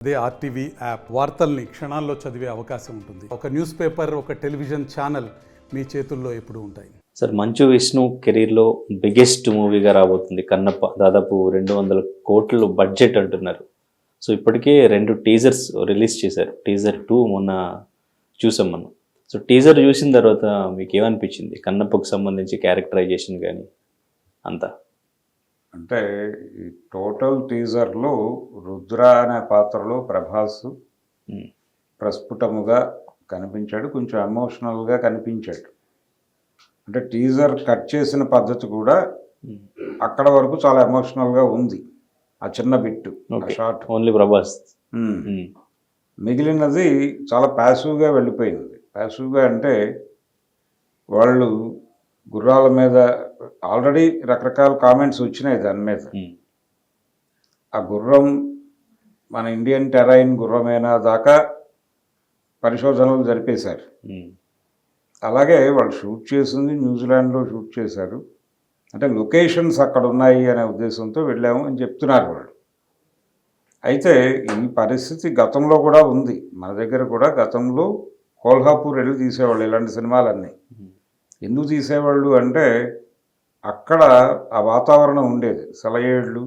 అదే RTV app వార్తల్ని క్షణాల్లో చదివే అవకాశం ఉంటుంది. ఒక న్యూస్ పేపర్, ఒక టెలివిజన్ ఛానల్ మీ చేతుల్లో ఎప్పుడూ ఉంటాయి. సార్, మంచు విష్ణు కెరీర్లో బిగ్గెస్ట్ మూవీగా రాబోతుంది కన్నప్ప. దాదాపు 200 కోట్లు బడ్జెట్ అంటున్నారు. సో ఇప్పటికే 2 టీజర్స్ రిలీజ్ చేశారు. టీజర్ 2 మొన్న చూసాం మనం. సో టీజర్ చూసిన తర్వాత మీకు ఏమనిపించింది? కన్నప్పకు సంబంధించి క్యారెక్టరైజేషన్ కానీ అంతా అంటే ఈ టోటల్ టీజర్లో రుద్ర అనే పాత్రలో ప్రభాస్ ప్రస్ఫుటముగా కనిపించాడు, కొంచెం ఎమోషనల్గా కనిపించాడు. అంటే టీజర్ కట్ చేసిన పద్ధతి కూడా అక్కడ వరకు చాలా ఎమోషనల్గా ఉంది. ఆ చిన్న బిట్టు షార్ట్ ఓన్లీ ప్రభాస్, మిగిలినది చాలా ప్యాసివ్గా వెళ్ళిపోయింది. ప్యాసివ్గా అంటే వాళ్ళు గుర్రాల మీద ఆల్రెడీ రకరకాల కామెంట్స్ వచ్చినాయి దాని మీద. ఆ గుర్రం మన ఇండియన్ టెరైన్ గుర్రమేనా దాకా పరిశోధనలు జరిపేశారు. అలాగే వాళ్ళు షూట్ చేసింది న్యూజిలాండ్లో షూట్ చేశారు. అంటే లొకేషన్స్ అక్కడ ఉన్నాయి అనే ఉద్దేశంతో వెళ్ళాము అని చెప్తున్నారు వాళ్ళు. అయితే ఈ పరిస్థితి గతంలో కూడా ఉంది. మన దగ్గర కూడా గతంలో కోల్హాపూర్ వెళ్ళి తీసేవాళ్ళు ఇలాంటి సినిమాలన్నీ. ఎందుకు తీసేవాళ్ళు అంటే అక్కడ ఆ వాతావరణం ఉండేది. సెలయేళ్ళు,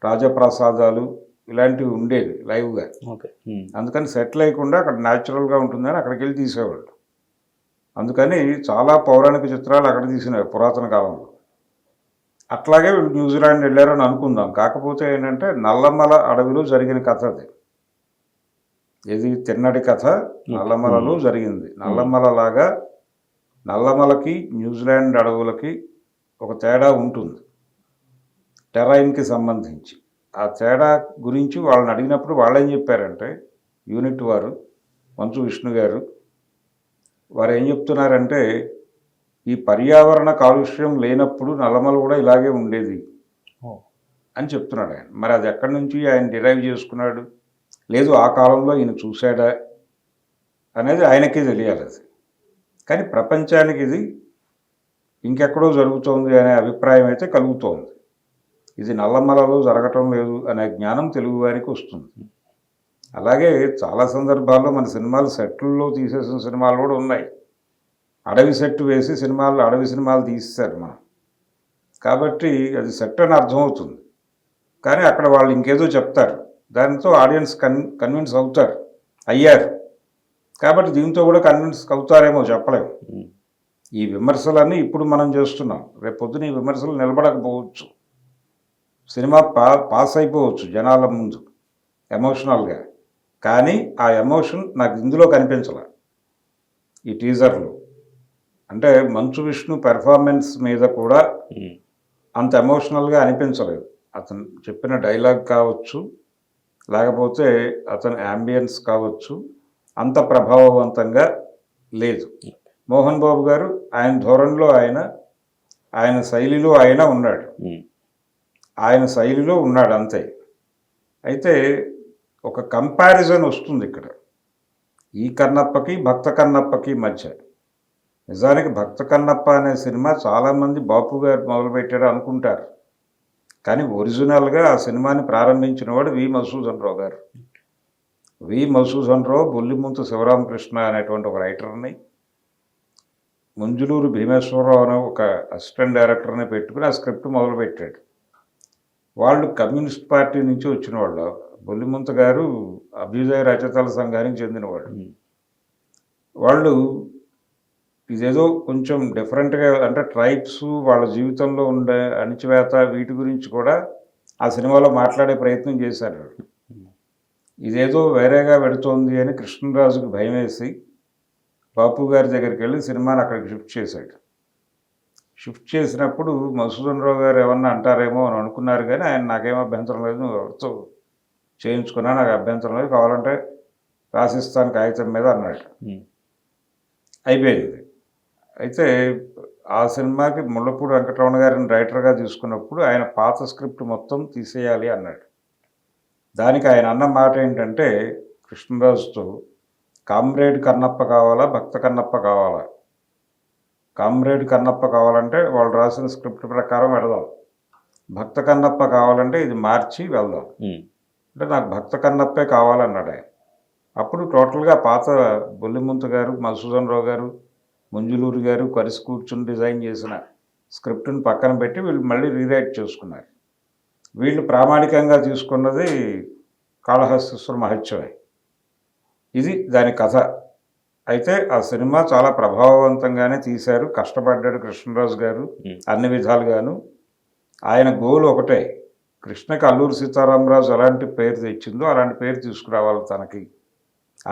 రాజప్రసాదాలు ఇలాంటివి ఉండేవి లైవ్గా. అందుకని సెటిల్ అయ్యకుండా అక్కడ న్యాచురల్గా ఉంటుందని అక్కడికి వెళ్ళి తీసేవాళ్ళు. అందుకని చాలా పౌరాణిక చిత్రాలు అక్కడ తీసినవి పురాతన కాలంలో. అట్లాగే వీళ్ళు న్యూజిలాండ్ వెళ్ళారని అనుకుందాం. కాకపోతే ఏంటంటే నల్లమల అడవిలో జరిగిన కథ అది. ఇది తిన్నడి కథ నల్లమలలో జరిగింది. నల్లమలలాగా నల్లమలకి న్యూజిలాండ్ అడవులకి ఒక తేడా ఉంటుంది టెరైన్కి సంబంధించి. ఆ తేడా గురించి వాళ్ళని అడిగినప్పుడు వాళ్ళు ఏం చెప్పారంటే, యూనిట్ వారు మంచు విష్ణు గారు వారు ఏం చెప్తున్నారంటే, ఈ పర్యావరణ కాలుష్యం లేనప్పుడు నల్లమల కూడా ఇలాగే ఉండేది అని చెప్తున్నాడు ఆయన. మరి అది ఎక్కడి నుంచి ఆయన డిరైవ్ చేసుకున్నాడు, లేదు ఆ కాలంలో ఈయన చూశాడా అనేది ఆయనకే తెలియాలి. అది కానీ ప్రపంచానికి ఇది ఇంకెక్కడో జరుగుతోంది అనే అభిప్రాయం అయితే కలుగుతోంది. ఇది నల్లమలలో జరగటం లేదు అనే జ్ఞానం తెలుగు వారికి వస్తుంది. అలాగే చాలా సందర్భాల్లో మన సినిమాలు సెట్లలో తీసేసిన సినిమాలు కూడా ఉన్నాయి. అడవి సెట్ వేసి అడవి సినిమాలు తీసేశారు మనం. కాబట్టి అది సెట్ అని అర్థమవుతుంది. కానీ అక్కడ వాళ్ళు ఇంకేదో చెప్తారు, దానితో ఆడియన్స్ కన్విన్స్ అయ్యారు. కాబట్టి దీంతో కూడా కన్విన్స్ అవుతారేమో చెప్పలేము. ఈ విమర్శలన్నీ ఇప్పుడు మనం చేస్తున్నాం. రేపు పొద్దున ఈ విమర్శలు నిలబడకపోవచ్చు. సినిమా పాస్ అయిపోవచ్చు జనాల ముందు ఎమోషనల్గా. కానీ ఆ ఎమోషన్ నాకు ఇందులో కనిపించలే ఈ టీజర్లో. అంటే మంచు విష్ణు పెర్ఫార్మెన్స్ మీద కూడా అంత ఎమోషనల్గా అనిపించలేదు. అతను చెప్పిన డైలాగ్ కావచ్చు, లేకపోతే అతని యాంబియన్స్ కావచ్చు, అంత ప్రభావవంతంగా లేదు. మోహన్ బాబు గారు ఆయన ధోరణిలో ఆయన శైలిలో ఉన్నాడు అంతే. అయితే ఒక కంపారిజన్ వస్తుంది ఇక్కడ ఈ కన్నప్పకి భక్త కన్నప్పకి మధ్య. నిజానికి భక్త కన్నప్ప అనే సినిమా చాలామంది బాపు గారు మొదలుపెట్టారు అనుకుంటారు. కానీ ఒరిజినల్గా ఆ సినిమాని ప్రారంభించిన వాడు వి మధుసూదన్ రావు గారు. వి మధుసూదన్ రావు బొల్లిముంత శివరామకృష్ణ అనేటువంటి ఒక రైటర్ని, ముంజులూరు భీమేశ్వరరావు అనే ఒక అసిస్టెంట్ డైరెక్టర్ని పెట్టుకుని ఆ స్క్రిప్ట్ మొదలుపెట్టాడు. వాళ్ళు కమ్యూనిస్ట్ పార్టీ నుంచి వచ్చిన వాళ్ళు. బొల్లిముంత గారు అభ్యుదయ రచయితల సంఘానికి చెందినవాడు. వాళ్ళు ఇదేదో కొంచెం డిఫరెంట్గా, అంటే ట్రైబ్స్ వాళ్ళ జీవితంలో ఉండే అణిచివేత వీటి గురించి కూడా ఆ సినిమాలో మాట్లాడే ప్రయత్నం చేశారు. ఇదేదో వేరేగా పెడుతోంది అని కృష్ణరాజుకి భయం వేసి బాపు గారి దగ్గరికి వెళ్ళి సినిమాని అక్కడికి షిఫ్ట్ చేశాడు. షిఫ్ట్ చేసినప్పుడు మధుసూదన్ రావు గారు ఏమన్నా అంటారేమో అని అనుకున్నారు. కానీ ఆయన నాకేం అభ్యంతరం లేదు, నువ్వు ఎవరితో చేయించుకున్నా నాకు అభ్యంతరం లేదు, కావాలంటే రాసిస్తాను కాగితం మీద అన్నాడు. అయిపోయింది. అయితే ఆ సినిమాకి ముళ్ళపూడి వెంకటరమణ గారిని రైటర్గా తీసుకున్నప్పుడు ఆయన పాత స్క్రిప్ట్ మొత్తం తీసేయాలి అన్నాడు. దానికి ఆయన అన్న మాట ఏంటంటే, కృష్ణరాజుతో, కామ్రేడ్ కన్నప్ప కావాలా భక్త కన్నప్ప కావాలా? కామ్రేడ్ కన్నప్ప కావాలంటే వాళ్ళు రాసిన స్క్రిప్ట్ ప్రకారం వెళదాం, భక్త కన్నప్ప కావాలంటే ఇది మార్చి వెళ్దాం. అంటే నాకు భక్త కన్నప్పే కావాలన్నాడు ఆయన. అప్పుడు టోటల్గా పాత బొల్లిముంత గారు, మధుసూదన్ రావు గారు, ముంజులూరు గారు కలిసి కూర్చుని డిజైన్ చేసిన స్క్రిప్ట్ని పక్కన పెట్టి వీళ్ళు మళ్ళీ రీరైట్ చేసుకున్నారు. వీళ్ళు ప్రామాణికంగా తీసుకున్నది కాళహస్తీశ్వర మహోత్సవే. ఇది దాని కథ. అయితే ఆ సినిమా చాలా ప్రభావవంతంగానే తీశారు. కష్టపడ్డాడు కృష్ణరాజు గారు అన్ని విధాలుగాను. ఆయన గోల్ ఒకటే, కృష్ణకి అల్లూరి సీతారామరాజు ఎలాంటి పేరు తెచ్చిందో అలాంటి పేరు తీసుకురావాలి తనకి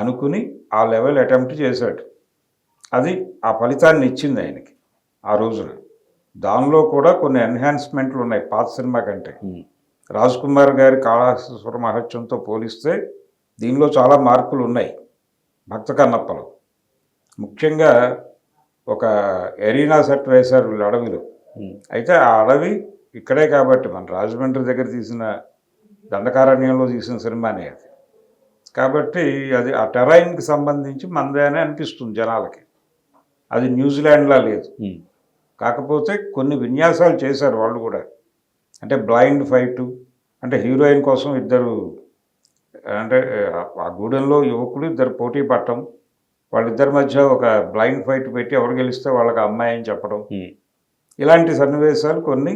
అనుకుని ఆ లెవెల్ అటెంప్ట్ చేశాడు. అది ఆ ఫలితాన్ని ఇచ్చింది ఆయనకి ఆ రోజున. దానిలో కూడా కొన్ని ఎన్హాన్స్మెంట్లు ఉన్నాయి పాత సినిమా కంటే. రాజ్ కుమార్ గారి కాళహస్తీశ్వర మహోత్సవంతో పోలిస్తే దీనిలో చాలా మార్పులు ఉన్నాయి భక్త కన్నప్పలో. ముఖ్యంగా ఒక ఎరీనా సెట్ వేశారు వీళ్ళు అడవిలో. అయితే ఆ అడవి ఇక్కడే కాబట్టి మన రాజమండ్రి దగ్గర తీసిన దండకారణ్యంలో తీసిన సినిమానే అది. కాబట్టి అది ఆ టెరైన్కి సంబంధించి మనదే అని అనిపిస్తుంది జనాలకి. అది న్యూజిలాండ్లా లేదు. కాకపోతే కొన్ని విన్యాసాలు చేశారు వాళ్ళు కూడా. అంటే బ్లైండ్ ఫైటు, అంటే హీరోయిన్ కోసం ఇద్దరు, అంటే ఆ గూడెంలో యువకులు ఇద్దరు పోటీ పడటం, వాళ్ళిద్దరి మధ్య ఒక బ్లైండ్ ఫైట్ పెట్టి ఎవరు గెలిస్తే వాళ్ళకి అమ్మాయి అని చెప్పడం, ఇలాంటి సన్నివేశాలు కొన్ని,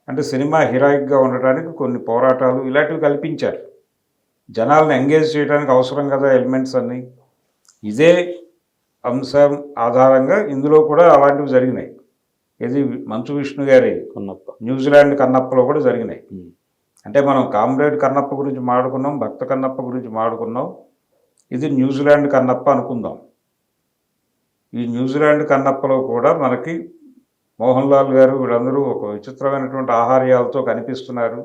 అంటే సినిమా హీరోయిక్గా ఉండటానికి కొన్ని పోరాటాలు ఇలాంటివి కల్పించారు. జనాలను ఎంగేజ్ చేయడానికి అవసరం కదా ఎలిమెంట్స్ అన్నీ. ఇదే అంశం ఆధారంగా ఇందులో కూడా అలాంటివి జరిగినాయి. ఇది మంచు విష్ణు గారి కన్నప్ప, న్యూజిలాండ్ కన్నప్పలో కూడా జరిగినాయి. అంటే మనం కామ్రేడ్ కన్నప్ప గురించి మాడుకున్నాం, భక్త కన్నప్ప గురించి మాడుకున్నాం. ఇది న్యూజిలాండ్ కన్నప్ప అనుకుందాం. ఈ న్యూజిలాండ్ కన్నప్పలో కూడా మనకి మోహన్ లాల్ గారు వీళ్ళందరూ ఒక విచిత్రమైనటువంటి ఆహార్యాలతో కనిపిస్తున్నారు.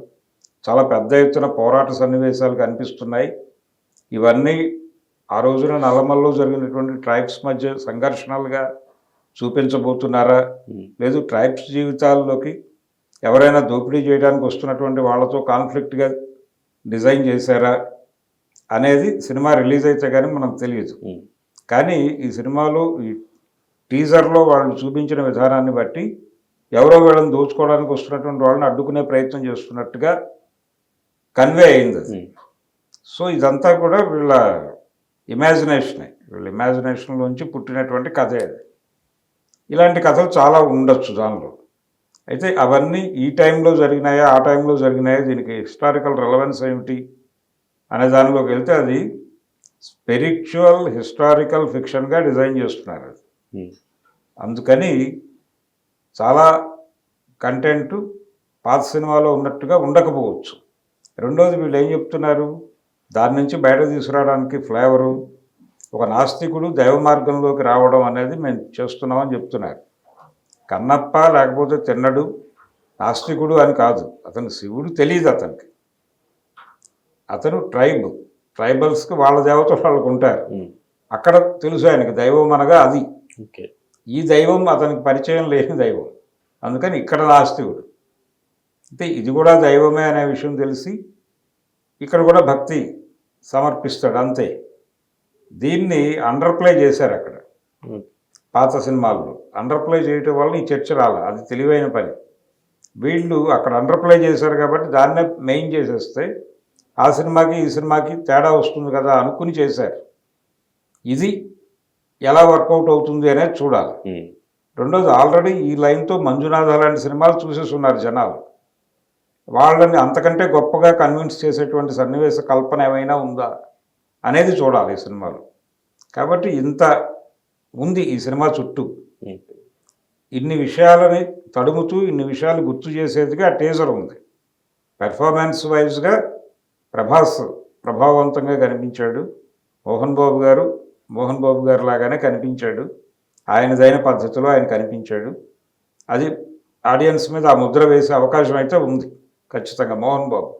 చాలా పెద్ద ఎత్తున పోరాట సన్నివేశాలు కనిపిస్తున్నాయి. ఇవన్నీ ఆ రోజున నల్లమల్లో జరిగినటువంటి ట్రైబ్స్ మధ్య సంఘర్షణలుగా చూపించబోతున్నారా, లేదు ట్రైబ్స్ జీవితాల్లోకి ఎవరైనా దోపిడీ చేయడానికి వస్తున్నటువంటి వాళ్ళతో కాన్ఫ్లిక్ట్గా డిజైన్ చేశారా అనేది సినిమా రిలీజ్ అయితే కానీ మనకు తెలియదు. కానీ ఈ సినిమాలో ఈ టీజర్లో వాళ్ళు చూపించిన విధానాన్ని బట్టి ఎవరో వీళ్ళని దోచుకోవడానికి వస్తున్నటువంటి వాళ్ళని అడ్డుకునే ప్రయత్నం చేస్తున్నట్టుగా కన్వే అయింది అది. సో ఇదంతా కూడా వీళ్ళ ఇమాజినేషనే, వీళ్ళ ఇమాజినేషన్లోంచి పుట్టినటువంటి కథే అది. ఇలాంటి కథలు చాలా ఉండొచ్చు దానిలో. అయితే అవన్నీ ఈ టైంలో జరిగినాయా ఆ టైంలో జరిగినాయా, దీనికి హిస్టారికల్ రెలవెన్స్ ఏమిటి అనే దానిలోకి వెళ్తే అది స్పిరిచువల్ హిస్టారికల్ ఫిక్షన్గా డిజైన్ చేస్తున్నారు అది. అందుకని చాలా కంటెంట్ పాత సినిమాలో ఉన్నట్టుగా ఉండకపోవచ్చు. రెండోది వీళ్ళు ఏం చెప్తున్నారు, దాని నుంచి బయట తీసుకురావడానికి ఫ్లేవరు, ఒక నాస్తికుడు దైవ మార్గంలోకి రావడం అనేది మేము చేస్తున్నామని చెప్తున్నారు. కన్నప్ప లేకపోతే తిన్నడు నాస్తికుడు అని కాదు, అతను శివుడు తెలియదు అతనికి. అతను ట్రైబల్స్కి వాళ్ళ దేవతలు వాళ్ళకు ఉంటారు. అక్కడ తెలుసు ఆయనకి దైవం అనగా అది. ఈ దైవం అతనికి పరిచయం లేని దైవం, అందుకని ఇక్కడ నాస్తికుడు. అంటే ఇది కూడా దైవమే అనే విషయం తెలిసి ఇక్కడ కూడా భక్తి సమర్పిస్తాడు అంతే. దీన్ని అండర్ప్లే చేశారు అక్కడ పాత సినిమాల్లో. అండర్ప్లే చేయటం వల్ల ఈ చర్చ రాల, అది తెలివైన పని. వీళ్ళు అక్కడ అండర్ప్లే చేశారు కాబట్టి దాన్నే మెయిన్ చేసేస్తే ఆ సినిమాకి ఈ సినిమాకి తేడా వస్తుంది కదా అనుకుని చేశారు. ఇది ఎలా వర్కౌట్ అవుతుంది అనేది చూడాలి. రెండోది, ఆల్రెడీ ఈ లైన్తో మంజునాథ లాంటి సినిమాలు చూసేస్తున్నారు జనాలు. వాళ్ళని అంతకంటే గొప్పగా కన్విన్స్ చేసేటువంటి సన్నివేశ కల్పన ఏమైనా ఉందా అనేది చూడాలి ఈ సినిమాలో. కాబట్టి ఇంత ఉంది ఈ సినిమా చుట్టూ. ఇన్ని విషయాలని తడుముతూ ఇన్ని విషయాలు గుర్తు చేసేదిగా టీజర్ ఉంది. పెర్ఫార్మెన్స్ వైజ్గా ప్రభాస్ ప్రభావవంతంగా కనిపించాడు. మోహన్ బాబు గారు లాగానే కనిపించాడు. ఆయనదైన పద్ధతిలో ఆయన కనిపించాడు. అది ఆడియన్స్ మీద ఆ ముద్ర వేసే అవకాశం అయితే ఉంది ఖచ్చితంగా మోహన్ బాబు.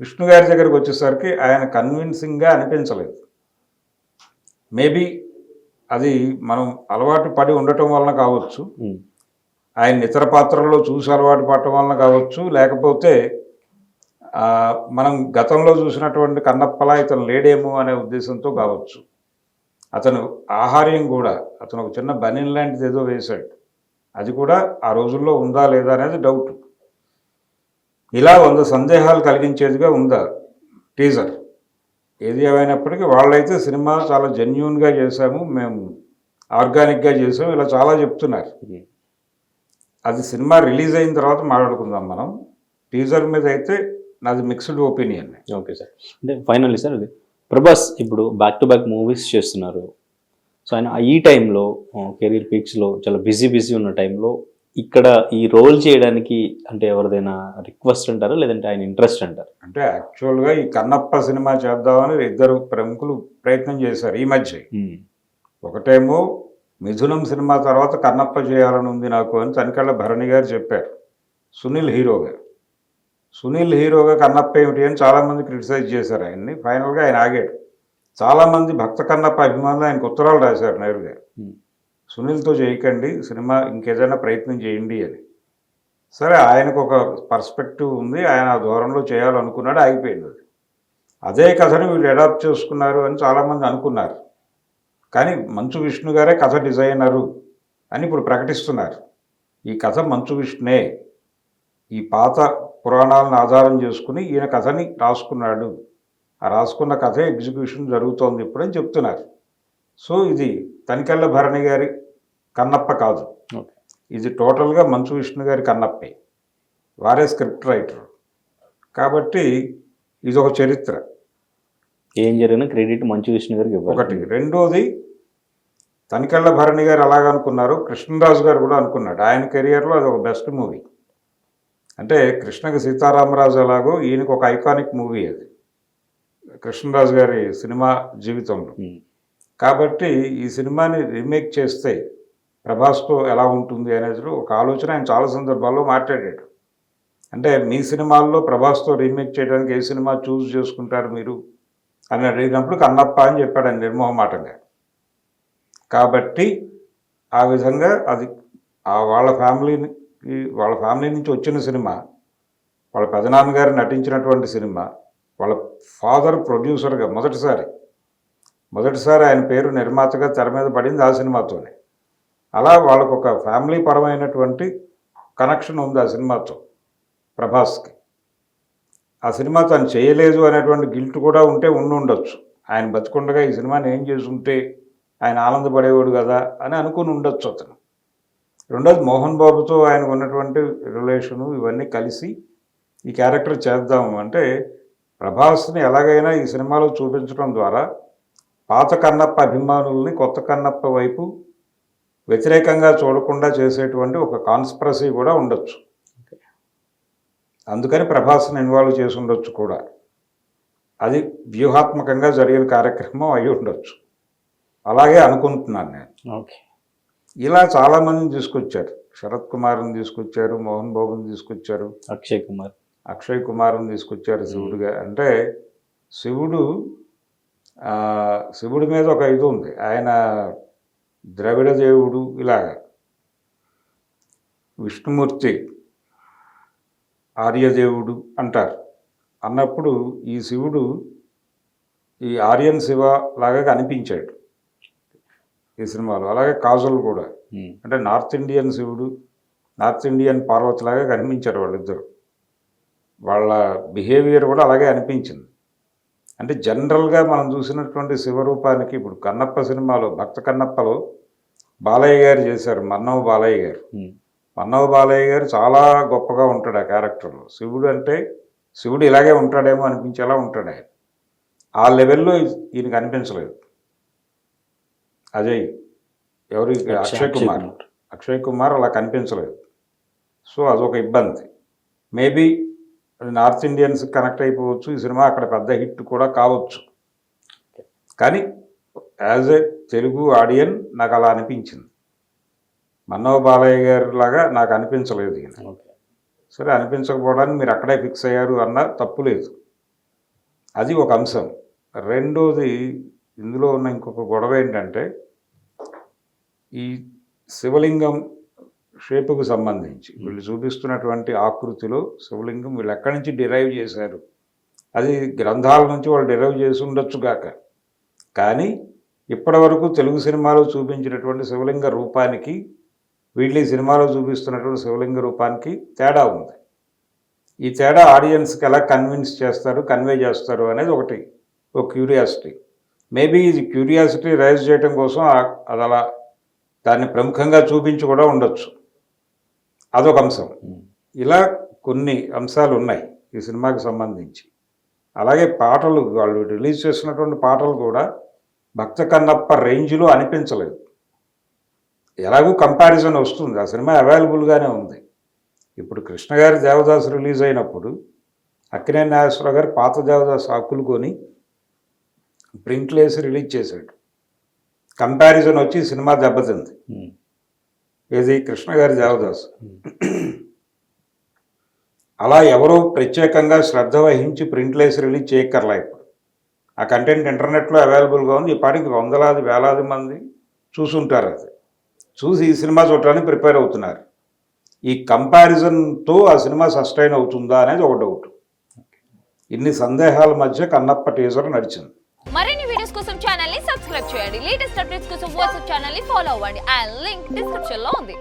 విష్ణు గారి దగ్గరికి వచ్చేసరికి ఆయన కన్విన్సింగ్గా అనిపించలేదు. మేబీ అది మనం అలవాటు పడి ఉండటం వలన కావచ్చు, ఆయన ఇతర పాత్రల్లో చూసి అలవాటు పడటం వలన కావచ్చు, లేకపోతే మనం గతంలో చూసినటువంటి కన్నప్పలా ఇతను లేడేమో అనే ఉద్దేశంతో కావచ్చు. అతను ఆహార్యం కూడా, అతను ఒక చిన్న బనీన్ లాంటిది ఏదో వేశాడు, అది కూడా ఆ రోజుల్లో ఉందా లేదా అనేది డౌట్. ఇలా 100 సందేహాలు కలిగించేదిగా ఉందా టీజర్. ఏది ఏమైనప్పటికీ వాళ్ళైతే సినిమా చాలా జెన్యూన్గా చేశాము, మేము ఆర్గానిక్గా చేసాము, ఇలా చాలా చెప్తున్నారు. అది సినిమా రిలీజ్ అయిన తర్వాత మాట్లాడుకుందాం మనం. టీజర్ మీద అయితే నాది మిక్స్డ్ ఒపీనియన్. Okay sir. అంటే ఫైనల్లీ సార్, అది ప్రభాస్ ఇప్పుడు బ్యాక్ టు బ్యాక్ మూవీస్ చేస్తున్నారు. సో ఆయన ఈ టైంలో కెరీర్ పీక్స్లో చాలా బిజీ ఉన్న టైంలో ఇక్కడ ఈ రోల్ చేయడానికి అంటే ఎవరిదైనా రిక్వెస్ట్ అంటారా, లేదంటే ఆయన ఇంట్రెస్ట్ అంటారా? అంటే యాక్చువల్గా ఈ కన్నప్ప సినిమా చేద్దామని ఇద్దరు ప్రముఖులు ప్రయత్నం చేశారు ఈ మధ్య. ఒకటేమో మిథునం సినిమా తర్వాత కన్నప్ప చేయాలని ఉంది నాకు అని తనికెళ్ళ భరణి గారు చెప్పారు, సునీల్ హీరోగా కన్నప్ప ఏమిటి అని చాలామంది క్రిటిసైజ్ చేశారు ఆయన్ని. ఫైనల్గా ఆయన ఆగాడు. చాలామంది భక్త కన్నప్ప అభిమానులు ఆయనకు ఉత్తరాలు రాశారు నేరుగా, సునీల్తో చేయకండి సినిమా, ఇంకేదైనా ప్రయత్నం చేయండి అని. సరే, ఆయనకు ఒక పర్స్పెక్టివ్ ఉంది, ఆయన ఆ దూరంలో చేయాలనుకున్నాడు, ఆగిపోయింది అది. అదే కథను వీళ్ళు అడాప్ట్ చేసుకున్నారు అని చాలామంది అనుకున్నారు. కానీ మంచు విష్ణు గారే కథ డిజైనరు అని ఇప్పుడు ప్రకటిస్తున్నారు. ఈ కథ మంచు విష్ణునే, ఈ పాత పురాణాలను ఆధారం చేసుకుని ఈయన కథని రాసుకున్నాడు, ఆ రాసుకున్న కథే ఎగ్జిక్యూషన్ జరుగుతోంది ఇప్పుడని చెప్తున్నారు. సో ఇది తనికెళ్ళ భరణి గారి కన్నప్ప కాదు, ఇది టోటల్గా మంచు విష్ణు గారి కన్నప్పే. వారే స్క్రిప్ట్ రైటర్ కాబట్టి ఇది ఒక చరిత్ర. ఏం జరిగినా క్రెడిట్ మంచు విష్ణు గారికి ఇవ్వాలి. ఒకటి. రెండోది, తనికెళ్ళ భరణి గారు అలాగనుకున్నారు, కృష్ణరాజు గారు కూడా అనుకున్నాడు. ఆయన కెరియర్లో అది ఒక బెస్ట్ మూవీ. అంటే కృష్ణకి సీతారామరాజు ఎలాగో ఈయనకు ఒక ఐకానిక్ మూవీ అది కృష్ణరాజు గారి సినిమా జీవితంలో. కాబట్టి ఈ సినిమాని రీమేక్ చేస్తే ప్రభాస్తో ఎలా ఉంటుంది అనేది ఒక ఆలోచన ఆయన చాలా సందర్భాల్లో మాట్లాడాడు. అంటే మీ సినిమాల్లో ప్రభాస్తో రీమేక్ చేయడానికి ఏ సినిమా చూస్ చేసుకుంటారు మీరు అని అడిగినప్పుడు కన్నప్ప అని చెప్పాడు ఆయన నిర్మోహమాటంగా. కాబట్టి ఆ విధంగా అది వాళ్ళ ఫ్యామిలీ నుంచి వచ్చిన సినిమా, వాళ్ళ పెదనాన్నగారు నటించినటువంటి సినిమా, వాళ్ళ ఫాదర్ ప్రొడ్యూసర్గా మొదటిసారి ఆయన పేరు నిర్మాతగా తెర మీద పడింది ఆ సినిమాతోనే. అలా వాళ్ళకు ఒక ఫ్యామిలీ పరమైనటువంటి కనెక్షన్ ఉంది ఆ సినిమాతో ప్రభాస్కి. ఆ సినిమా తను చేయలేదు అనేటువంటి గిల్ట్ కూడా ఉంటే ఉండొచ్చు. ఆయన బతికుండగా ఈ సినిమాని ఏం చేసి ఉంటే ఆయన ఆనందపడేవాడు కదా అని అనుకుని ఉండొచ్చు అతను. రెండోది, మోహన్ బాబుతో ఆయనకు ఉన్నటువంటి రిలేషను ఇవన్నీ కలిసి ఈ క్యారెక్టర్ చేద్దాము అంటే ప్రభాస్ని ఎలాగైనా ఈ సినిమాలో చూపించడం ద్వారా పాత కన్నప్ప అభిమానుల్ని కొత్త కన్నప్ప వైపు వ్యతిరేకంగా చూడకుండా చేసేటువంటి ఒక కాన్స్పిరసీ కూడా ఉండొచ్చు. అందుకని ప్రభాస్ని ఇన్వాల్వ్ చేసి ఉండొచ్చు కూడా. అది వ్యూహాత్మకంగా జరిగిన కార్యక్రమం అయి ఉండొచ్చు, అలాగే అనుకుంటున్నాను నేను. ఓకే. ఇలా చాలామందిని తీసుకొచ్చారు, శరత్ కుమార్ని తీసుకొచ్చారు, మోహన్ బాబుని తీసుకొచ్చారు, అక్షయ్ కుమార్ని తీసుకొచ్చారు శివుడుగా. అంటే శివుడి మీద ఒక ఇది ఉంది, ఆయన ద్రవిడ దేవుడు, ఇలాగా విష్ణుమూర్తి ఆర్యదేవుడు అంటారు. అన్నప్పుడు ఈ శివుడు ఈ ఆర్యన్ శివ లాగా కనిపించాడు ఈ సినిమాలో. అలాగే కాజల్ కూడా, అంటే నార్త్ ఇండియన్ శివుడు, నార్త్ ఇండియన్ పార్వతిలాగా కనిపించారు వాళ్ళిద్దరు. వాళ్ళ బిహేవియర్ కూడా అలాగే అనిపించింది. అంటే జనరల్గా మనం చూసినటువంటి శివరూపానికి ఇప్పుడు కన్నప్ప సినిమాలో భక్త కన్నప్పలో బాలయ్య గారు చేశారు, మన్నవ బాలయ్య గారు చాలా గొప్పగా ఉంటాడు ఆ క్యారెక్టర్లో. శివుడు అంటే శివుడు ఇలాగే ఉంటాడేమో అనిపించేలా ఉంటాడు ఆయన. ఆ లెవెల్లో ఈయనకి అనిపించలేదు. అజయ్ అక్షయ్ కుమార్ అలా కనిపించలేదు. సో అదొక ఇబ్బంది. మేబీ నార్త్ ఇండియన్స్ కనెక్ట్ అయిపోవచ్చు ఈ సినిమా, అక్కడ పెద్ద హిట్ కూడా కావచ్చు. కానీ యాజ్ ఏ తెలుగు ఆడియన్ నాకు అలా అనిపించింది. మన్నవ బాలయ్య గారి లాగా నాకు అనిపించలేదు ఈయన. సరే, అనిపించకపోవడానికి మీరు అక్కడే ఫిక్స్ అయ్యారు అన్న తప్పు లేదు, అది ఒక అంశం. రెండోది, ఇందులో ఉన్న ఇంకొక గొడవ ఏంటంటే ఈ శివలింగం షేపుకు సంబంధించి వీళ్ళు చూపిస్తున్నటువంటి ఆకృతిలో శివలింగం వీళ్ళు ఎక్కడి నుంచి డిరైవ్ చేశారు, అది గ్రంథాల నుంచి వాళ్ళు డిరైవ్ చేసి ఉండొచ్చు గాక. కానీ ఇప్పటి వరకు తెలుగు సినిమాలో చూపించినటువంటి శివలింగ రూపానికి వీళ్ళు ఈ సినిమాలో చూపిస్తున్నటువంటి శివలింగ రూపానికి తేడా ఉంది. ఈ తేడా ఆడియన్స్కి ఎలా కన్విన్స్ చేస్తారు, కన్వే చేస్తారు అనేది ఒకటి, ఒక క్యూరియాసిటీ. మేబీ ఇది క్యూరియాసిటీ రైజ్ చేయడం కోసం అది అలా దాన్ని ప్రముఖంగా చూపించి కూడా ఉండొచ్చు. అదొక అంశం. ఇలా కొన్ని అంశాలు ఉన్నాయి ఈ సినిమాకి సంబంధించి. అలాగే పాటలు, వాళ్ళు రిలీజ్ చేసినటువంటి పాటలు కూడా భక్త కన్నప్ప రేంజ్లో అనిపించలేదు. ఎలాగూ కంపారిజన్ వస్తుంది, ఆ సినిమా అవైలబుల్గానే ఉంది. ఇప్పుడు కృష్ణ గారి దేవదాసు రిలీజ్ అయినప్పుడు అక్కినేని నాగేశ్వరరావు గారు పాత దేవదాసు హక్కులు కొని ప్రింట్లు వేసి రిలీజ్ చేశాడు. కంపారిజన్ వచ్చి సినిమా దెబ్బతింది. ఏది కృష్ణ గారి దేవదాసు. అలా ఎవరో ప్రత్యేకంగా శ్రద్ధ వహించి ప్రింట్లు వేసి రిలీజ్ చేయక్కర్లా. ఇప్పుడు ఆ కంటెంట్ ఇంటర్నెట్లో అవైలబుల్గా ఉంది. ఈ పాటికి వందలాది వేలాది మంది చూసుంటారు. అది చూసి ఈ సినిమా చూడటానికి ప్రిపేర్ అవుతున్నారు. ఈ కంపారిజన్తో ఆ సినిమా సస్టైన్ అవుతుందా అనేది ఒక డౌట్. ఇన్ని సందేహాల మధ్య కన్నప్ప టీజర్ నడిచింది. మరిన్ని వీడియోస్ కోసం ఛానల్ ని సబ్స్క్రైబ్ చేయండి. లేటెస్ట్ అప్డేట్స్ కోసం వాట్సాప్ ఛానల్ ని ఫాలో అవ్వండి. ఆ లింక్ డిస్క్రిప్షన్ లో ఉంది.